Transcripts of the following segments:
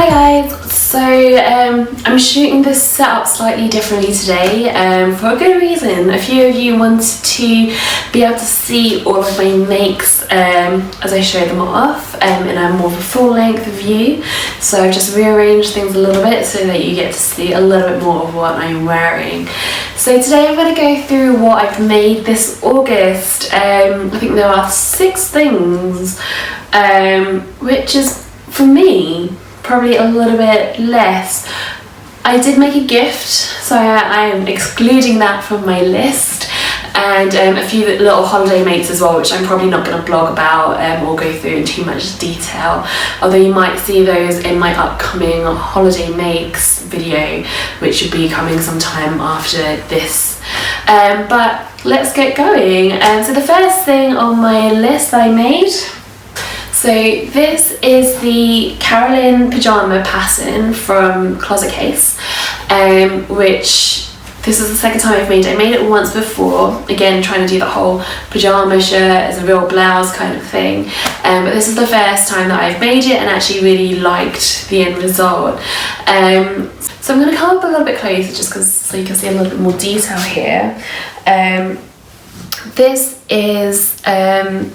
Hi guys, so I'm shooting this setup slightly differently today for a good reason. A few of you wanted to be able to see all of my makes as I show them off in a more of a full length view. So I've just rearranged things a little bit so that you get to see a little bit more of what I'm wearing. So today I'm going to go through what I've made this August. I think there are 6 things, which is, for me, probably a little bit less. I did make a gift, so I am excluding that from my list, and a few little holiday makes as well, which I'm probably not going to blog about or go through in too much detail, although you might see those in my upcoming holiday makes video, which should be coming sometime after this. But let's get going. So the first thing on my list I made, so this is the Carolyn pyjama pattern from Closet Case, which this is the second time I've made it. I made it once before, again trying to do the whole pyjama shirt as a real blouse kind of thing, but this is the first time that I've made it and actually really liked the end result. So I'm going to come up a little bit closer just so you can see a little bit more detail here. This is a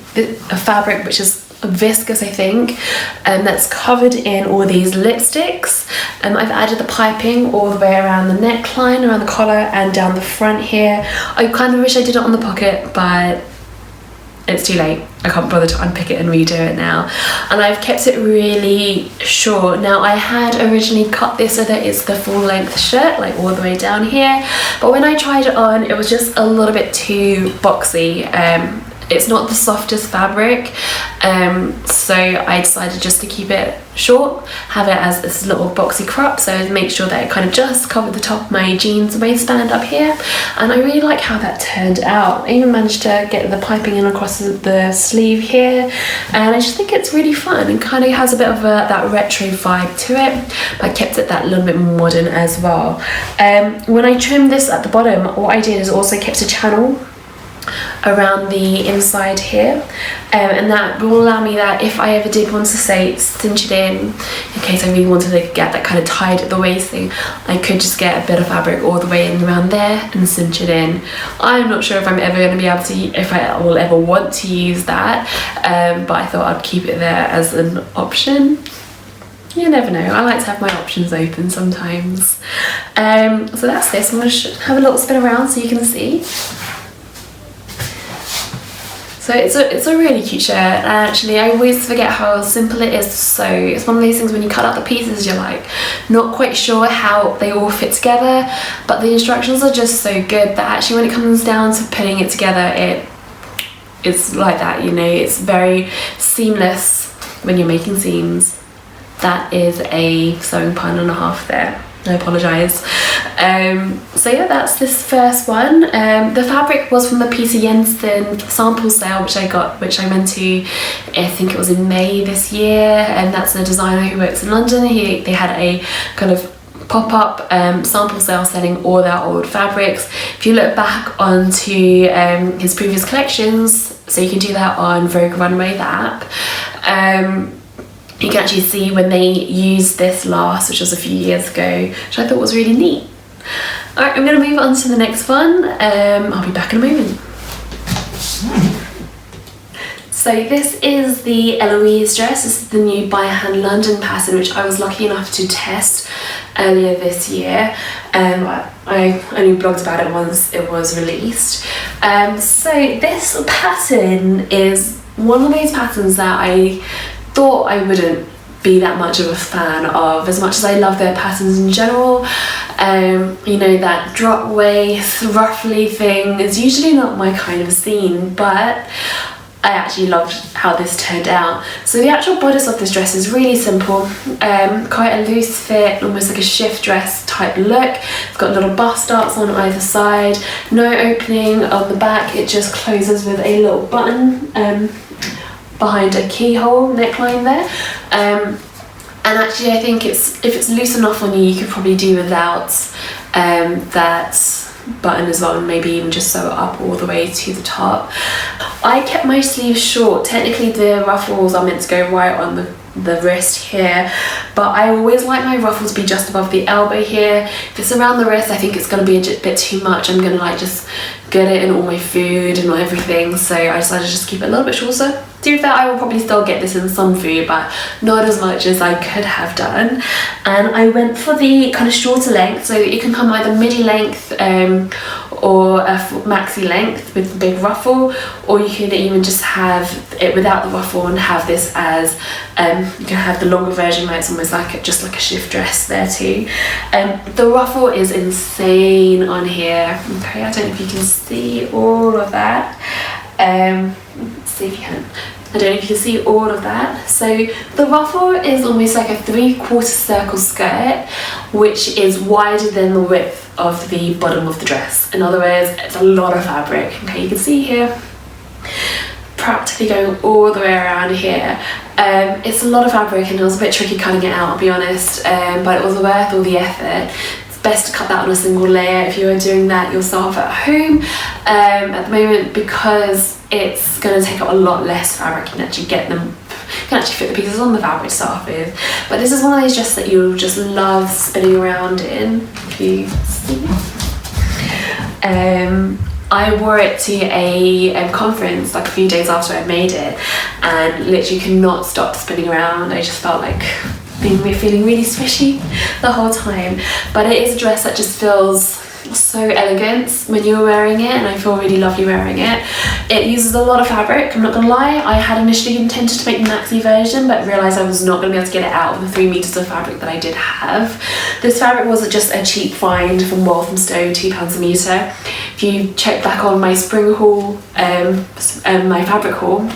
fabric which is viscose, I think, that's covered in all these lipsticks. I've added the piping all the way around the neckline, around the collar and down the front here. I kind of wish I did it on the pocket, but it's too late. I can't bother to unpick it and redo it now. And I've kept it really short. Now, I had originally cut this so that it's the full length shirt, like all the way down here, but when I tried it on, it was just a little bit too boxy. It's not the softest fabric, so I decided just to keep it short, have it as this little boxy crop, so make sure that it kind of just covered the top of my jeans waistband up here, and I really like how that turned out. I even managed to get the piping in across the sleeve here, and I just think it's really fun and kind of has a bit of that retro vibe to it, but I kept it that little bit modern as well. When I trimmed this at the bottom, what I did is also kept a channel around the inside here, and that will allow me that if I ever did want to, say, cinch it in case I really wanted to get that kind of tied at the waist thing, I could just get a bit of fabric all the way in around there and cinch it in. I'm not sure if I'm ever going to be able to, if I will ever want to use that, but I thought I'd keep it there as an option. You never know, I like to have my options open sometimes. So that's this. I'm going to have a little spin around so you can see. So it's a really cute shirt, and actually I always forget how simple it is. So it's one of those things when you cut out the pieces, you're like not quite sure how they all fit together, but the instructions are just so good that actually when it comes down to putting it together, it's like that, you know, it's very seamless when you're making seams. That is a sewing pun and a half there. I apologise. So yeah, that's this first one. The fabric was from the Peter Jensen sample sale, which I went to, I think it was in May this year, and that's a designer who works in London. They had a kind of pop-up sample sale selling all their old fabrics. If you look back onto his previous collections, so you can do that on Vogue Runway, the app, you can actually see when they used this last, which was a few years ago, which I thought was really neat. Alright, I'm going to move on to the next one. I'll be back in a moment. So this is the Eloise dress. This is the new By Hand London pattern, which I was lucky enough to test earlier this year. I only blogged about it once it was released. So this pattern is one of those patterns that I thought I wouldn't be that much of a fan of, as much as I love their patterns in general. You know, that drop waist, ruffly thing is usually not my kind of scene, but I actually loved how this turned out. So the actual bodice of this dress is really simple, quite a loose fit, almost like a shift dress type look. It's got little bust darts on either side, no opening on the back, it just closes with a little button behind a keyhole neckline there, and actually I think if it's loose enough on you, you could probably do without that button as well, and maybe even just sew it up all the way to the top. I kept my sleeves short. Technically the ruffles are meant to go right on the wrist here, but I always like my ruffles to be just above the elbow here. If it's around the wrist, I think it's going to be a bit too much. I'm going to like just get it in all my food and everything, so I decided to just keep it a little bit shorter. To be fair, I will probably still get this in some food, but not as much as I could have done. And I went for the kind of shorter length, so it can come either midi length or a maxi length with the big ruffle, or you can even just have it without the ruffle and have this as you can have the longer version where it's almost like just like a shift dress there too. The ruffle is insane on here. Okay, I don't know if you can see all of that. Let's see if you can. I don't know if you can see all of that. So the ruffle is almost like a 3/4 circle skirt, which is wider than the width of the bottom of the dress. In other words, it's a lot of fabric. Okay, you can see here, practically going all the way around here. It's a lot of fabric and it was a bit tricky cutting it out, I'll be honest, but it was worth all the effort. Best to cut that on a single layer if you are doing that yourself at home. At the moment, because it's going to take up a lot less fabric, you can actually get them, you can actually fit the pieces on the fabric to start with. But this is one of those dresses that you'll just love spinning around in, if you see. I wore it to a conference like a few days after I made it, and literally could not stop spinning around. I just felt like feeling really swishy the whole time. But it is a dress that just feels so elegant when you're wearing it, and I feel really lovely wearing it. It uses a lot of fabric, I'm not gonna lie. I had initially intended to make the maxi version, but realised I was not gonna be able to get it out of the 3 meters of fabric that I did have. This fabric was just a cheap find from Walthamstow, £2 a metre. If you check back on my spring haul, my fabric haul,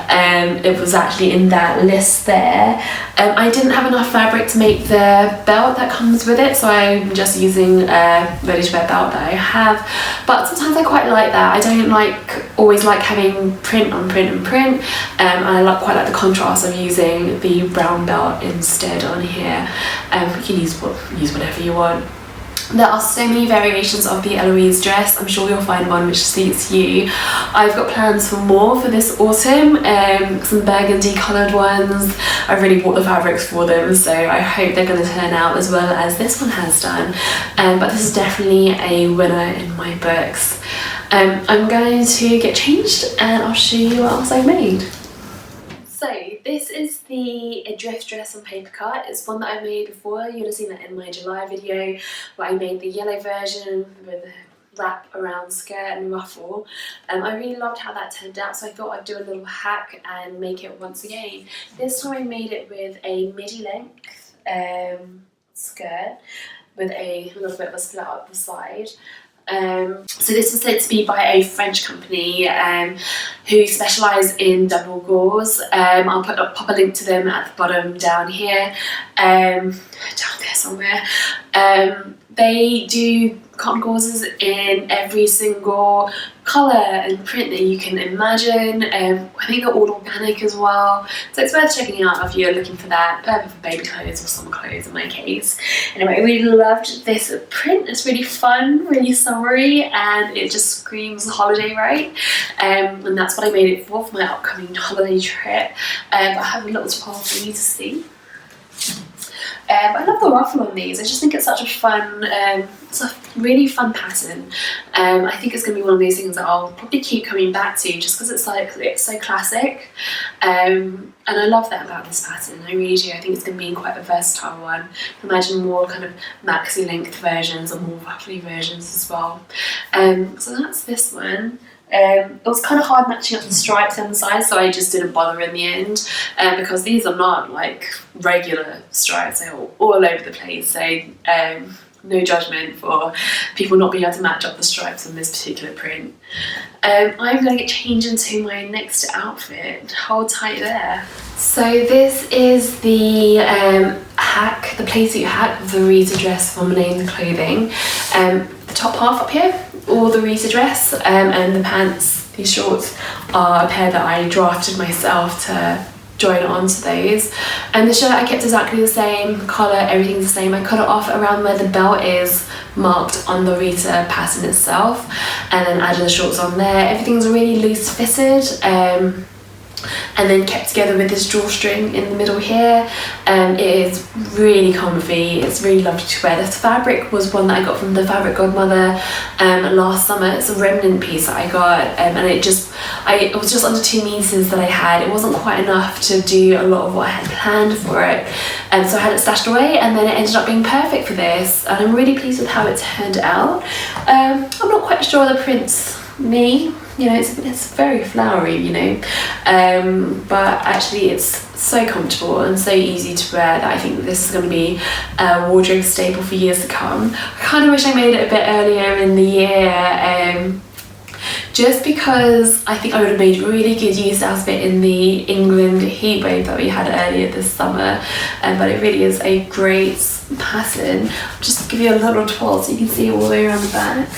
it was actually in that list there. I didn't have enough fabric to make the belt that comes with it, so I'm just using a ready-to-wear belt that I have. But sometimes I quite like that. I don't always like having print on print and print, and I quite like the contrast of using the brown belt instead on here. You can use whatever you want. There are so many variations of the Eloise dress. I'm sure you'll find one which suits you. I've got plans for more for this autumn, some burgundy coloured ones. I really bought the fabrics for them, so I hope they're going to turn out as well as this one has done. But this is definitely a winner in my books. I'm going to get changed and I'll show you what else I've made. So this is the Adrift dress on Papercut. It's one that I made before. You'll have seen that in my July video where I made the yellow version with a wrap around skirt and ruffle. I really loved how that turned out, so I thought I'd do a little hack and make it once again. This time I made it with a midi length skirt with a little bit of a split up the side. So this was said to be by a French company who specialise in double gauze. I'll pop a link to them at the bottom down here, down there somewhere. They do cotton gauzes in every single colour and print that you can imagine. I think they're all organic as well, so it's worth checking out if you're looking for that, perfect for baby clothes or summer clothes in my case. Anyway, I really loved this print. It's really fun, really summery, and it just screams holiday, right? And that's what I made it for my upcoming holiday trip. I have a little twirl for you to see. I love the ruffle on these. I just think it's such a fun, it's a really fun pattern. I think it's going to be one of those things that I'll probably keep coming back to just because it's so classic. And I love that about this pattern, I really do. I think it's going to be quite a versatile one. Imagine more kind of maxi length versions or more ruffly versions as well. So that's this one. It was kind of hard matching up the stripes on the side, so I just didn't bother in the end, because these are not like regular stripes, they're all over the place, so no judgment for people not being able to match up the stripes on this particular print. I'm going to get changed into my next outfit. Hold tight there. So this is the hack, the playsuit hack of the Reeta dress from Clothing. The top half up here, all the Reeta dress, and the pants, these shorts, are a pair that I drafted myself to join onto those. And the shirt I kept exactly the same color, everything's the same. I cut it off around where the belt is marked on the Reeta pattern itself, and then added the shorts on there. Everything's really loose fitted, and then kept together with this drawstring in the middle here. It is really comfy, it's really lovely to wear. This fabric was one that I got from the Fabric Godmother last summer. It's a remnant piece that I got, and it was just under 2 meters that I had. It wasn't quite enough to do a lot of what I had planned for it, so I had it stashed away, and then it ended up being perfect for this, and I'm really pleased with how it turned out. I'm not quite sure the print's me, you know, it's very flowery, you know, but actually it's so comfortable and so easy to wear that I think that this is going to be a wardrobe staple for years to come. I kind of wish I made it a bit earlier in the year, just because I think I would have made really good use out of it in the England heatwave that we had earlier this summer, but it really is a great pattern. I'll just give you a little twirl so you can see it all the way around the back.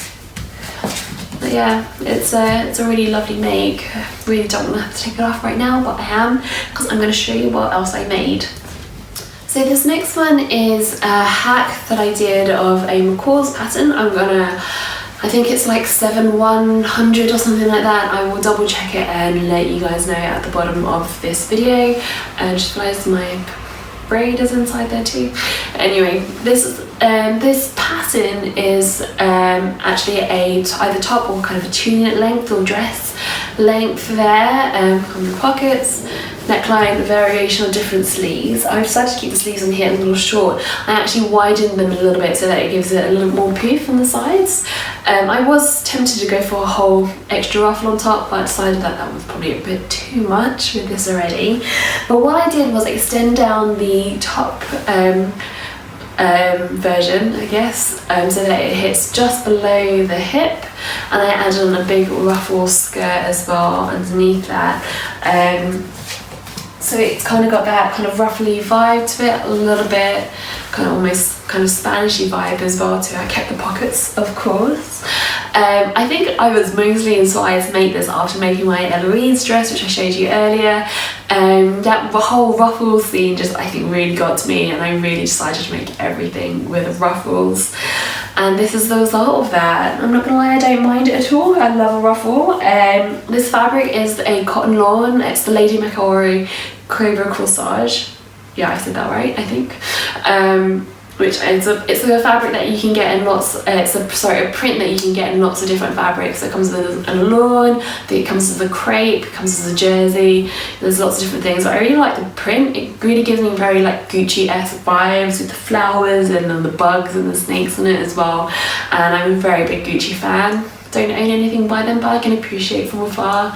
But yeah, it's a really lovely make. I really don't want to have to take it off right now, but I am, because I'm going to show you what else I made. So this next one is a hack that I did of a McCall's pattern. I think it's like 7100 or something like that. I will double check it and let you guys know at the bottom of this video. And just realised my braid is inside there too. Anyway, this pattern is actually either top or kind of a tunic length or dress length there. Comes with pockets, neckline, variation of different sleeves. I've decided to keep the sleeves on here a little short. I actually widened them a little bit so that it gives it a little more poof on the sides. I was tempted to go for a whole extra ruffle on top, but I decided that was probably a bit too much with this already. But what I did was extend down the top version, I guess, so that it hits just below the hip, and I added on a big ruffle skirt as well underneath that. So it's kind of got that kind of ruffly vibe to it, a little bit kind of almost kind of Spanishy vibe as well too. I kept the pockets, of course. I think I was mostly inspired to make this after making my Eloise dress, which I showed you earlier. That whole ruffles theme just, I think, really got to me, and I really decided to make everything with ruffles. And this is the result of that. I'm not gonna lie, I don't mind it at all. I love a ruffle. This fabric is a cotton lawn. It's the Lady McCall Cobra Corsage. Yeah, I said that right, I think. Which it's a fabric that you can get in lots. It's a print that you can get in lots of different fabrics. So it comes with a lawn, it comes with a crepe, it comes with a jersey. There's lots of different things. But I really like the print. It really gives me very like Gucci-esque vibes with the flowers and then the bugs and the snakes on it as well. And I'm a very big Gucci fan. Don't own anything by them, but I can appreciate from afar.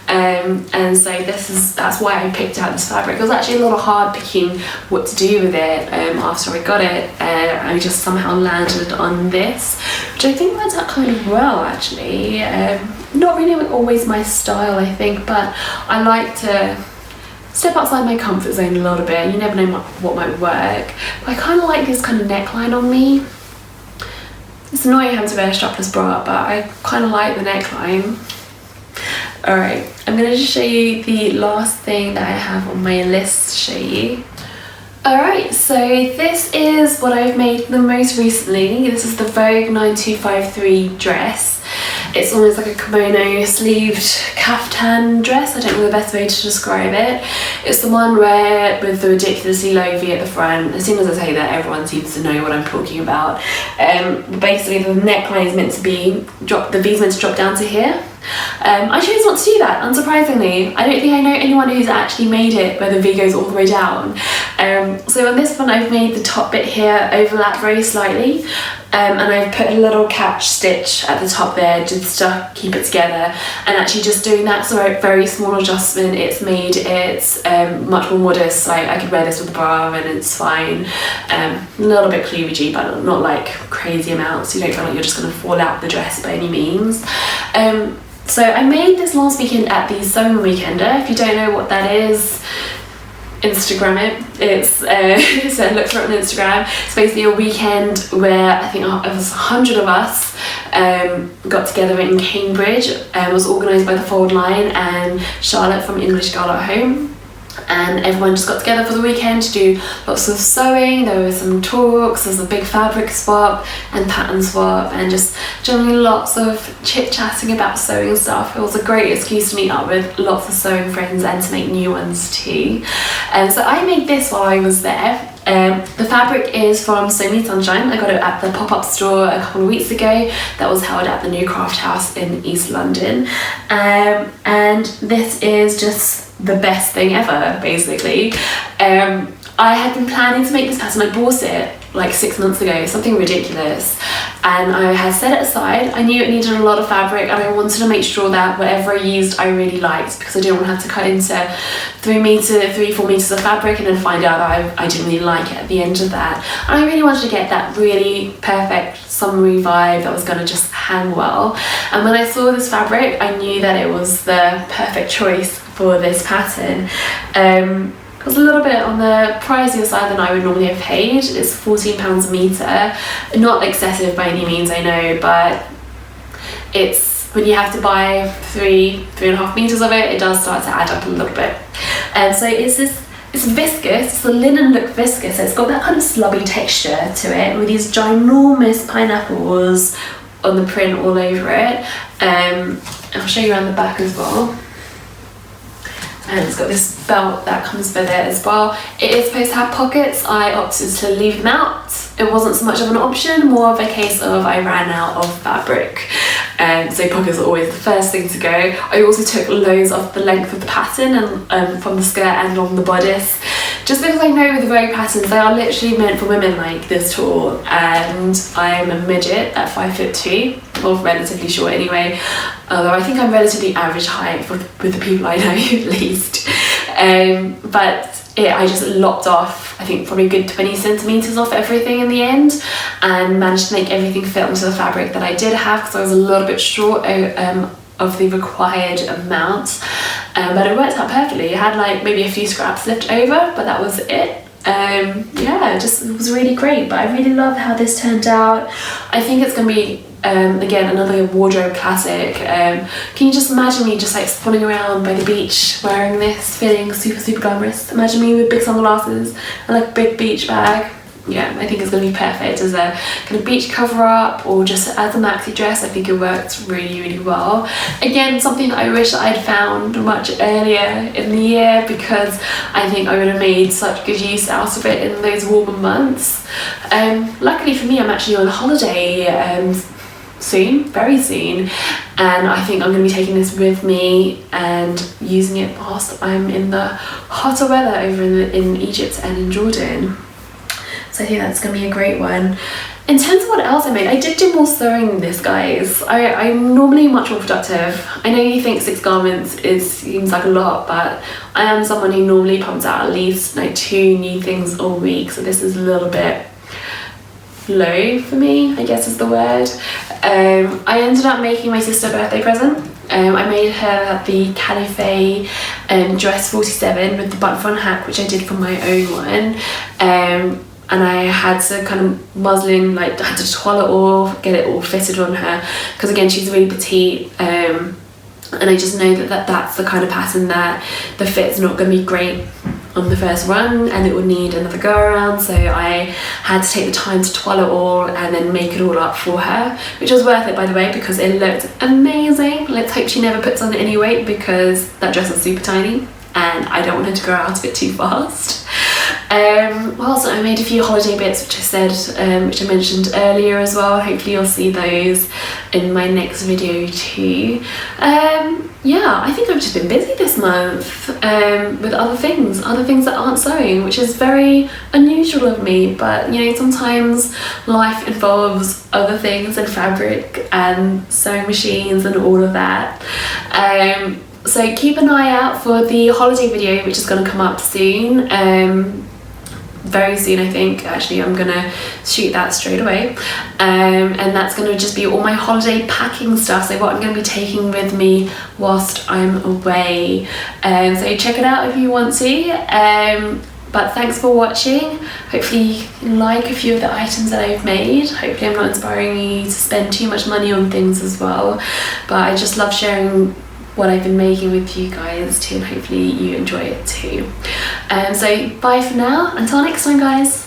And so that's why I picked out this fabric. It was actually a little hard picking what to do with it after I got it. I just somehow landed on this, which I think works out kind of well actually. Not really always my style, I think, but I like to step outside my comfort zone a little bit. You never know what might work. But I kind of like this kind of neckline on me. It's annoying having to wear a strapless bra, but I kind of like the neckline. Alright, I'm going to just show you the last thing that I have on my list to show you. Alright, so this is what I've made the most recently. This is the Vogue 9253 dress. It's almost like a kimono sleeved caftan dress. I don't know the best way to describe it. It's the one where with the ridiculously low V at the front. As soon as I say that, everyone seems to know what I'm talking about. Basically the neckline is meant to be the V is meant to drop down to here. I chose not to do that, unsurprisingly. I don't think I know anyone who's actually made it where the V goes all the way down. So on this one I've made the top bit here overlap very slightly, and I've put a little catch stitch at the top there just to keep it together, and actually just doing that very small adjustment, it's made it much more modest. Like I could wear this with a bra and it's fine. A little bit cleavagey, but not like crazy amounts. You don't feel like you're just going to fall out the dress by any means. So I made this last weekend at the Summer Weekender. If you don't know what that is, Instagram it. So look for it on Instagram. It's basically a weekend where I think it was 100 of us got together in Cambridge. It was organised by the Fold Line and Charlotte from English Girl at Home. and everyone just got together for the weekend to do lots of sewing. There were some talks, there's a big fabric swap and pattern swap, and just generally lots of chit-chatting about sewing stuff. It was a great excuse to meet up with lots of sewing friends and to make new ones too. So I made this while I was there. The fabric is from Sew Me Sunshine. I got it at the pop-up store a couple of weeks ago that was held at the New Craft House in East London, and this is just the best thing ever, basically. I had been planning to make this pattern. I bought it like 6 months ago, something ridiculous, and I had set it aside. I knew it needed a lot of fabric, and I wanted to make sure that whatever I used I really liked, because I didn't want to have to cut into 4 meters of fabric and then find out that I didn't really like it at the end of that. And I really wanted to get that really perfect summery vibe that was going to just hang well. And when I saw this fabric, I knew that it was the perfect choice for this pattern. It was a little bit on the pricier side than I would normally have paid. It's £14 a metre. Not excessive by any means, I know, but it's when you have to buy 3.5 metres of it, it does start to add up a little bit. And so it's viscous, it's the linen look viscous, so it's got that kind of slubby texture to it with these ginormous pineapples on the print all over it. I'll show you around the back as well. And it's got this belt that comes with it as well. It is supposed to have pockets. I opted to leave them out. It wasn't so much of an option, more of a case of I ran out of fabric. So pockets are always the first thing to go. I also took loads off the length of the pattern and from the skirt and on the bodice, just because I know with the Vogue patterns they are literally meant for women like this tall, and I'm a midget at 5'2", or relatively short anyway, although I think I'm relatively average height with the people I know at least. I just lopped off, I think probably a good 20 centimetres off everything in the end, and managed to make everything fit onto the fabric that I did have, because I was a little bit short of the required amount, but it worked out perfectly. I had like maybe a few scraps left over, but that was it. It was really great. But I really love how this turned out. I think it's going to be again another wardrobe classic. Can you just imagine me just like spinning around by the beach wearing this, feeling super glamorous? Imagine me with big sunglasses and like a big beach bag. Yeah, I think it's going to be perfect as a kind of beach cover up, or just as a maxi dress. I think it worked really well. Again, something that I wish I'd found much earlier in the year, because I think I would have made such good use out of it in those warmer months. Luckily for me, I'm actually on holiday soon, very soon, and I think I'm going to be taking this with me and using it whilst I'm in the hotter weather over in Egypt and in Jordan. So I think that's going to be a great one. In terms of what else I made, I did do more sewing than this, guys. I'm normally much more productive. I know you think 6 garments seems like a lot, but I am someone who normally pumps out at least like 2 new things a week, so this is a little bit low for me, I guess is the word. I ended up making my sister a birthday present. I made her the Calife dress 47 with the button front hack, which I did for my own one. And I had to kind of muslin, like I had to toile it all, get it all fitted on her, because again she's really petite, and I just know that's the kind of pattern that the fit's not going to be great on the first run, and it would need another go around. So I had to take the time to toile it all and then make it all up for her, which was worth it, by the way, because it looked amazing. Let's hope she never puts on any weight, because that dress is super tiny and I don't want her to grow out of it too fast. I made a few holiday bits, which I mentioned earlier as well. Hopefully you'll see those in my next video too. I think I've just been busy this month with other things that aren't sewing, which is very unusual of me, but you know, sometimes life involves other things and fabric and sewing machines and all of that. So keep an eye out for the holiday video, which is going to come up soon. Very soon, I think. Actually, I'm gonna shoot that straight away, and that's gonna just be all my holiday packing stuff, so what I'm gonna be taking with me whilst I'm away. So check it out if you want to. But thanks for watching. Hopefully you like a few of the items that I've made. Hopefully I'm not inspiring you to spend too much money on things as well, but I just love sharing what I've been making with you guys too, and hopefully you enjoy it too. So bye for now, until next time guys.